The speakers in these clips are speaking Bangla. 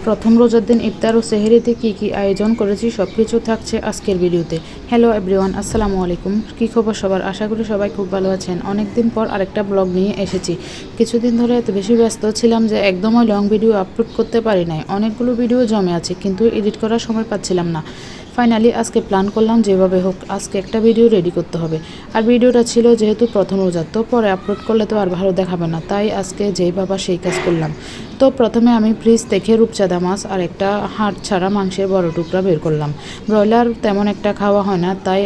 প্রথম রোজার দিন ইফতার ও সেহরিতে কি আয়োজন করেছি সবকিছু থাকছে আজকের ভিডিওতে। হ্যালো এভরিওয়ান, আসসালামু আলাইকুম। কি খবর সবার? আশা করি সবাই খুব ভালো আছেন। অনেকদিন পর আরেকটা ব্লগ নিয়ে এসেছি। কিছুদিন ধরে এত বেশি ব্যস্ত ছিলাম যে একদমই লং ভিডিও আপলোড করতে পারি নাই। অনেকগুলো ভিডিও জমে আছে কিন্তু এডিট করার সময় পাচ্ছিলাম না। ফাইনালি আজকে প্ল্যান করলাম যেভাবে হোক আজকে একটা ভিডিও রেডি করতে হবে। আর ভিডিওটা ছিল যেহেতু প্রথম রোজা, তো পরে আপলোড করলে তো আর ভালো দেখাবে না, তাই আজকে যেই ভাবা সেই কাজ করলাম। তো প্রথমে আমি ফ্রিজ থেকে রূপচাঁদা মাছ আর একটা হাড় ছাড়া মাংসের বড় টুকরা বের করলাম। ব্রয়লার তেমন একটা খাওয়া হয় না, তাই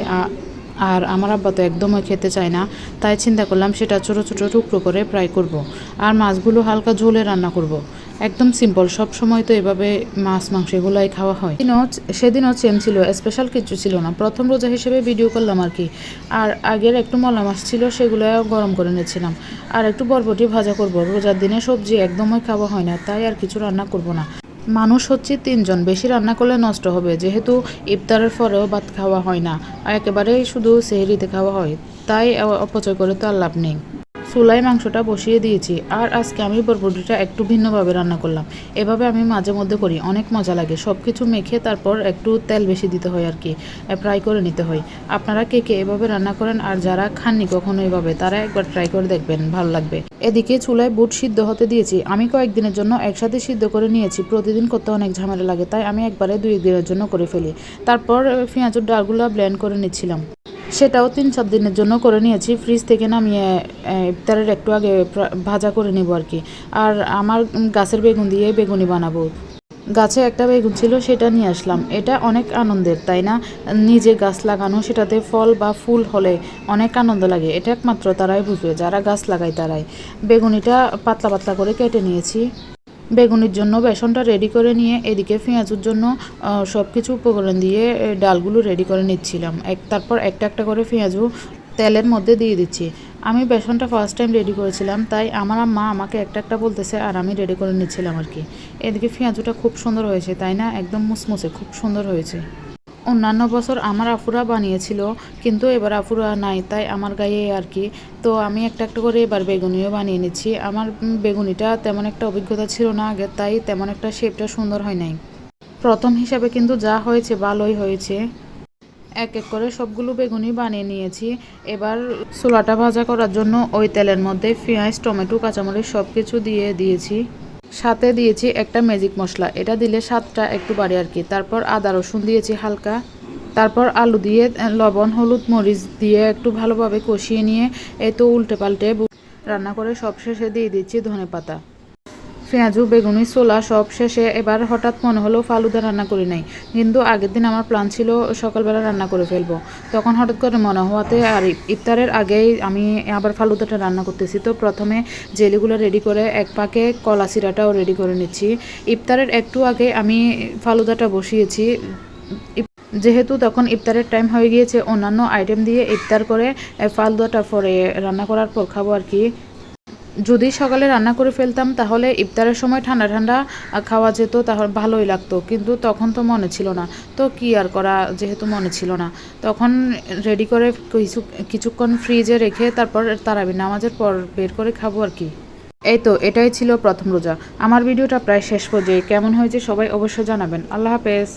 আর আমার আব্বা তো একদমই খেতে চায় না, তাই চিন্তা করলাম সেটা ছোটো ছোটো টুকরো করে ফ্রাই করব। আর মাছগুলো হালকা ঝোলে রান্না করব। একদম সিম্পল, সব সময় তো এভাবে মাছ মাংস এগুলাই খাওয়া হয়। সেদিনও সেম ছিল, স্পেশাল কিছু ছিল না। প্রথম রোজা হিসেবে ভিডিও করলাম আর কি। আর আগের একটু মলা মাছ ছিল, সেগুলো গরম করে নিয়েছিলাম। আর একটু বরবটি ভাজা করব। রোজার দিনে সবজি একদমই খাওয়া হয় না, তাই আর কিছু রান্না করব না। মানুষ হচ্ছে 3 জন, বেশি রান্না করলে নষ্ট হবে, যেহেতু ইফতারের পরেও ভাত খাওয়া হয় না, একেবারেই শুধু সেহরিতে খাওয়া হয়, তাই অপচয় করে তো আর লাভ নেই। চুলায় মাংসটা বসিয়ে দিয়েছি। আর আজকে আমি বরবটিটা একটু ভিন্নভাবে রান্না করলাম। এভাবে আমি মাঝে মধ্যে করি, অনেক মজা লাগে। সব কিছু মেখে তারপর একটু তেল বেশি দিতে হয় আর কি, ফ্রাই করে নিতে হয়। আপনারা কে কে এভাবে রান্না করেন আর যারা খাননি কখনো এভাবে, তারা একবার ট্রাই করে দেখবেন, ভালো লাগবে। এদিকে চুলায় বুট সিদ্ধ হতে দিয়েছি। আমি কয়েকদিনের জন্য একসাথে সিদ্ধ করে নিয়েছি, প্রতিদিন করতে অনেক ঝামেলা লাগে, তাই আমি একবারে 2 দিনের জন্য করে ফেলি। তারপর পেঁয়াজের ডালগুলো ব্লেন্ড করে নিচ্ছিলাম। সেটাও 3-4 দিনের জন্য করে নিয়েছি, ফ্রিজ থেকে নামিয়ে ইফতারের একটু আগে ভাজা করে নেব আর কি। আর আমার গাছের বেগুন দিয়ে বেগুনি বানাবো। গাছে একটা বেগুন ছিল, সেটা নিয়ে আসলাম। এটা অনেক আনন্দের, তাই না? নিজে গাছ লাগানো, সেটাতে ফল বা ফুল হলে অনেক আনন্দ লাগে। এটা একমাত্র তারাই বুঝবে, যারা গাছ লাগায় তারাই। বেগুনিটা পাতলা পাতলা করে কেটে নিয়েছি। বেগুনির জন্য বেসনটা রেডি করে নিয়ে এদিকে পেঁয়াজুর জন্য সব কিছু উপকরণ দিয়ে ডালগুলো রেডি করে নিচ্ছিলাম। তারপর একটা একটা করে পেঁয়াজু তেলের মধ্যে দিয়ে দিচ্ছি। আমি বেসনটা ফার্স্ট টাইম রেডি করেছিলাম, তাই আমার মা আমাকে একটা একটা বলতেছে আর আমি রেডি করে নিচ্ছিলাম আর কি। এদিকে পেঁয়াজুটা খুব সুন্দর হয়েছে, তাই না? একদম মুসমুসে, খুব সুন্দর হয়েছে। অন্যান্য বছর আমার আফুরা বানিয়েছিল, কিন্তু এবার আফুরা নাই, তাই আমার গায়ে আর কি। তো আমি একটা একটা করে এবার বেগুনিও বানিয়ে নিচ্ছি। আমার বেগুনিটা তেমন একটা অভিজ্ঞতা ছিল না আগে, তাই তেমন একটা শেপটা সুন্দর হয় নাই। প্রথম হিসাবে কিন্তু যা হয়েছে ভালোই হয়েছে। এক এক করে সবগুলো বেগুনি বানিয়ে নিয়েছি। এবার ছোলাটা ভাজা করার জন্য ওই তেলের মধ্যে পেঁয়াজ, টমেটো, কাঁচামরিচ সব কিছু দিয়ে দিয়েছি। সাথে দিয়েছি একটা ম্যাজিক মশলা, এটা দিলে স্বাদটা একটু বাড়ে আর কি। তারপর আদা রসুন দিয়েছি হালকা। তারপর আলু দিয়ে লবণ, হলুদ, মরিচ দিয়ে একটু ভালোভাবে কষিয়ে নিয়ে এই তো উল্টে পাল্টে রান্না করে সবশেষে দিয়ে দিচ্ছি ধনেপাতা। পেঁয়াজু, বেগুনি, ছোলা সব শেষে এবার হঠাৎ মনে হলো ফালুদা রান্না করি নাই। কিন্তু আগের দিন আমার প্ল্যান ছিল সকালবেলা রান্না করে ফেলবো। তখন হঠাৎ করে মনে হওয়াতে আর ইফতারের আগেই আমি আবার ফালুদাটা রান্না করতেছি। তো প্রথমে জেলিগুলো রেডি করে এক পাকে কলা সিরাটাও রেডি করে নিচ্ছি। ইফতারের একটু আগে আমি ফালুদাটা বসিয়েছি, যেহেতু তখন ইফতারের টাইম হয়ে গিয়েছে। অন্যান্য আইটেম দিয়ে ইফতার করে ফালুদাটা পরে রান্না করার পর খাবো আর কি। যদি সকালে রান্না করে ফেলতাম তাহলে ইফতারের সময় ঠান্ডা ঠান্ডা খাওয়া যেত, তাহলে ভালোই লাগতো। কিন্তু তখন তো মনে ছিল না, তো কি আর করা, যেহেতু মনে ছিল না তখন রেডি করে কিছুক্ষণ ফ্রিজে রেখে তারপর তারাবির নামাজের পর বের করে খাবো আর কি। এই তো এটাই ছিল প্রথম রোজা। আমার ভিডিওটা প্রায় শেষ পর্যায়ে, কেমন হয়েছে সবাই অবশ্যই জানাবেন। আল্লাহ হাফেজ।